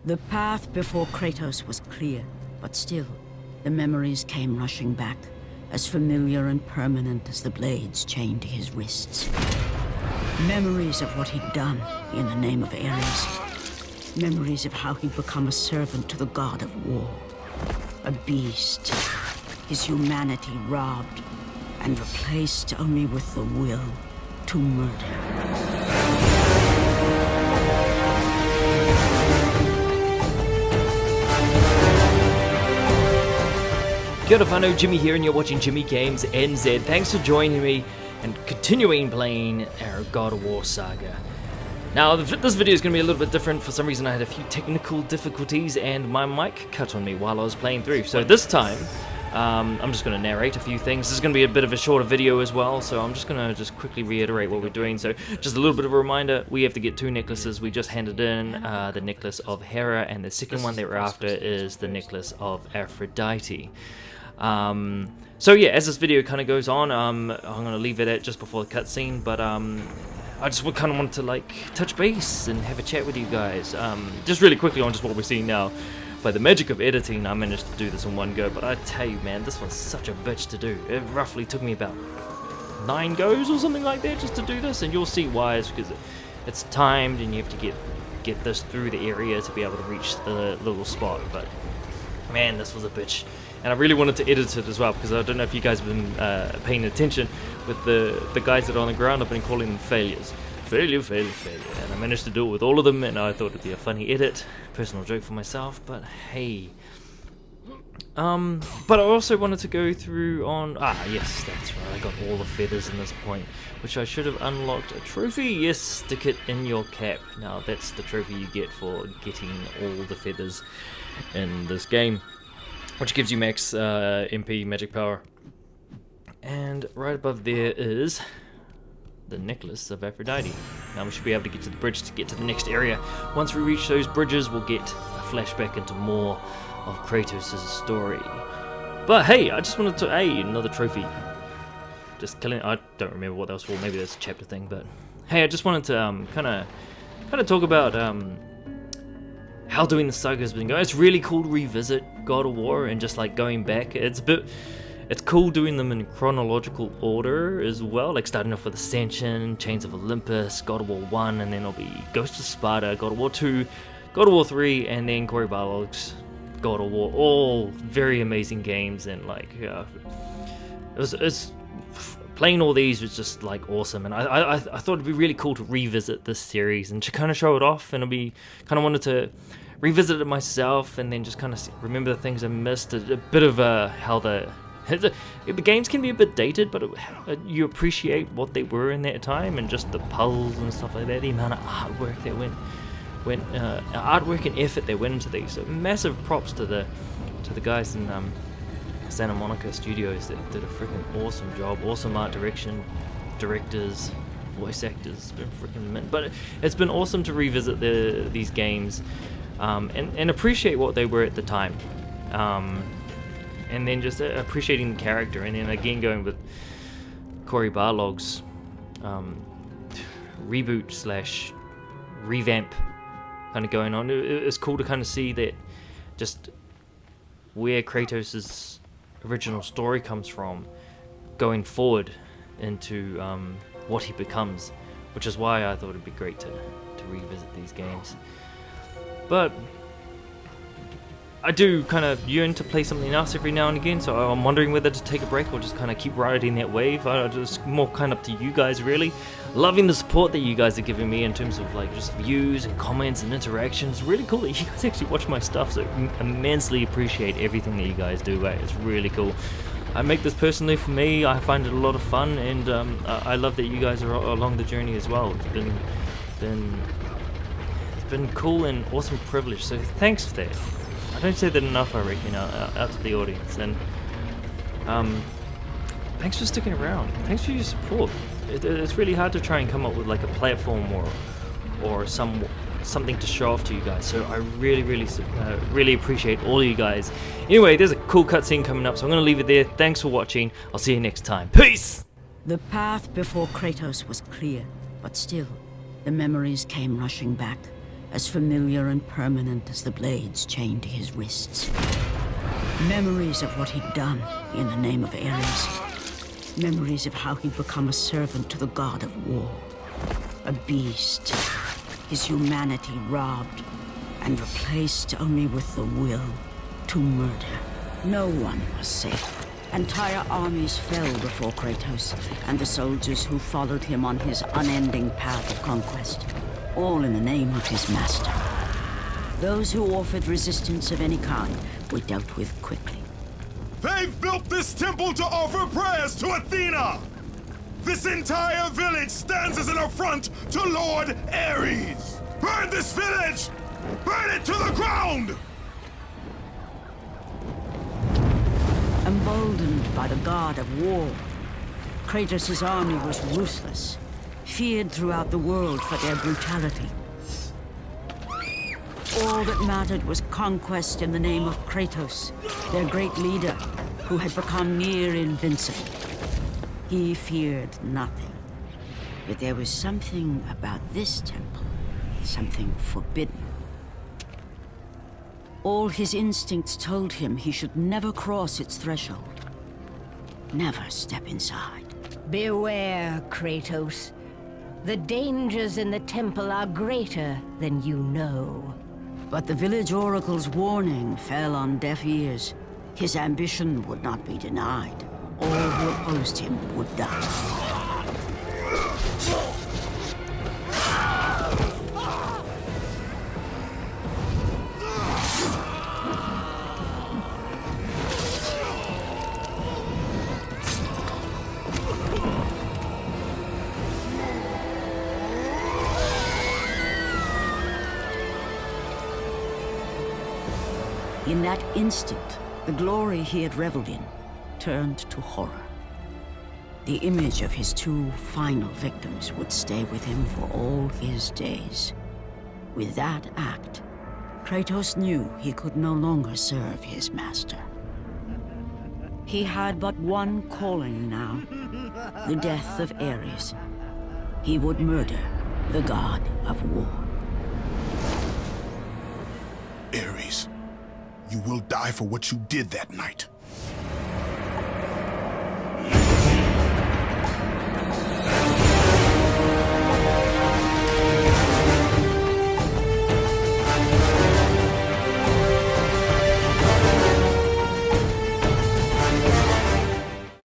The path before Kratos was clear, but still, the memories came rushing back, as familiar and permanent as the blades chained to his wrists. Memories of what he'd done in the name of Ares. Memories of how he'd become a servant to the god of war. A beast, his humanity robbed and replaced only with the will to murder. Kia ora whanau, Jimmy here, and you're watching Jimmy Games NZ. Thanks for joining me and continuing playing our God of War saga. Now, this video is going to be a little bit different. For some reason, I had a few technical difficulties and my mic cut on me while I was playing through. So this time, I'm just going to narrate a few things. This is going to be a bit of a shorter video as well, so I'm just going to quickly reiterate what we're doing. So just a little bit of a reminder, we have to get 2 necklaces. We just handed in the Necklace of Hera, and the second one that we're after is the Necklace of Aphrodite. So yeah, as this video kind of goes on, I'm going to leave it at just before the cutscene, but I just kind of want to like touch base and have a chat with you guys. Just really quickly on just what we're seeing now. By the magic of editing, I managed to do this in one go, but I tell you, man, this was such a bitch to do. It roughly took me about 9 goes or something like that just to do this, and you'll see why. It's because it's timed and you have to get this through the area to be able to reach the little spot. But man, this was a bitch. And I really wanted to edit it as well, because I don't know if you guys have been paying attention with the guys that are on the ground. I've been calling them failures. Failure, failure, failure. And I managed to do it with all of them, and I thought it'd be a funny edit. Personal joke for myself, but hey. But I also wanted to go through on... yes, that's right. I got all the feathers in this point, which I should have unlocked a trophy. Yes, stick it in your cap. Now, that's the trophy you get for getting all the feathers in this game, which gives you max MP magic power. And right above there is the Necklace of Aphrodite. Now we should be able to get to the bridge to get to the next area. Once we reach those bridges, we'll get a flashback into more of Kratos' story. But hey, I just wanted to... Hey, another trophy. Just killing... I don't remember what that was for. Maybe that's a chapter thing, but... Hey, I just wanted to kind of talk about how doing the saga has been going. It's really cool to revisit God of War and just like going back. It's cool doing them in chronological order as well, like starting off with Ascension, Chains of Olympus, God of War 1, and then it'll be Ghost of Sparta, God of War 2, God of War 3, and then Cory Barlog's God of War. All very amazing games, and like it's playing all these was just like awesome, and I thought it'd be really cool to revisit this series and to kind of show it off, and I kind of wanted to revisit it myself and then just kind of remember the things I missed, a bit of how the games can be a bit dated, but you appreciate what they were in that time, and just the puzzles and stuff like that, the amount of artwork that went artwork and effort that went into these. So massive props to the guys in Santa Monica Studios that did a freaking awesome job. Awesome art direction, directors, voice actors. It's been freaking mint. But it's been awesome to revisit these games and appreciate what they were at the time. And then just appreciating the character, and then again going with Cory Barlog's reboot / revamp kind of going on. It's cool to kind of see that just where Kratos' original story comes from going forward into what he becomes, which is why I thought it'd be great to revisit these games. But I do kind of yearn to play something else every now and again, so I'm wondering whether to take a break or just kind of keep riding that wave. Just more kind of up to you guys, really. Loving the support that you guys are giving me in terms of like just views and comments and interactions. Really cool that you guys actually watch my stuff, so immensely appreciate everything that you guys do. It's really cool. I make this personally for me. I find it a lot of fun, and I love that you guys are along the journey as well. It's been cool and awesome privilege, so thanks for that. I don't say that enough, I reckon, out to the audience, and thanks for sticking around. Thanks for your support. It's really hard to try and come up with like a platform or something to show off to you guys. So I really appreciate all of you guys. Anyway, there's a cool cutscene coming up, so I'm gonna leave it there. Thanks for watching. I'll see you next time. Peace. The path before Kratos was clear, but still, the memories came rushing back, as familiar and permanent as the blades chained to his wrists. Memories of what he'd done in the name of Ares. Memories of how he'd become a servant to the god of war. A beast, his humanity robbed and replaced only with the will to murder. No one was safe. Entire armies fell before Kratos and the soldiers who followed him on his unending path of conquest, all in the name of his master. Those who offered resistance of any kind were dealt with quickly. They've built this temple to offer prayers to Athena! This entire village stands as an affront to Lord Ares! Burn this village! Burn it to the ground! Emboldened by the god of war, Kratos' army was ruthless, feared throughout the world for their brutality. All that mattered was conquest in the name of Kratos, their great leader, who had become near invincible. He feared nothing. But there was something about this temple, something forbidden. All his instincts told him he should never cross its threshold. Never step inside. Beware, Kratos. The dangers in the temple are greater than you know. But the village oracle's warning fell on deaf ears. His ambition would not be denied. All who opposed him would die. In that instant, the glory he had reveled in turned to horror. The image of his two final victims would stay with him for all his days. With that act, Kratos knew he could no longer serve his master. He had but one calling now, the death of Ares. He would murder the god of war. Ares, you will die for what you did that night.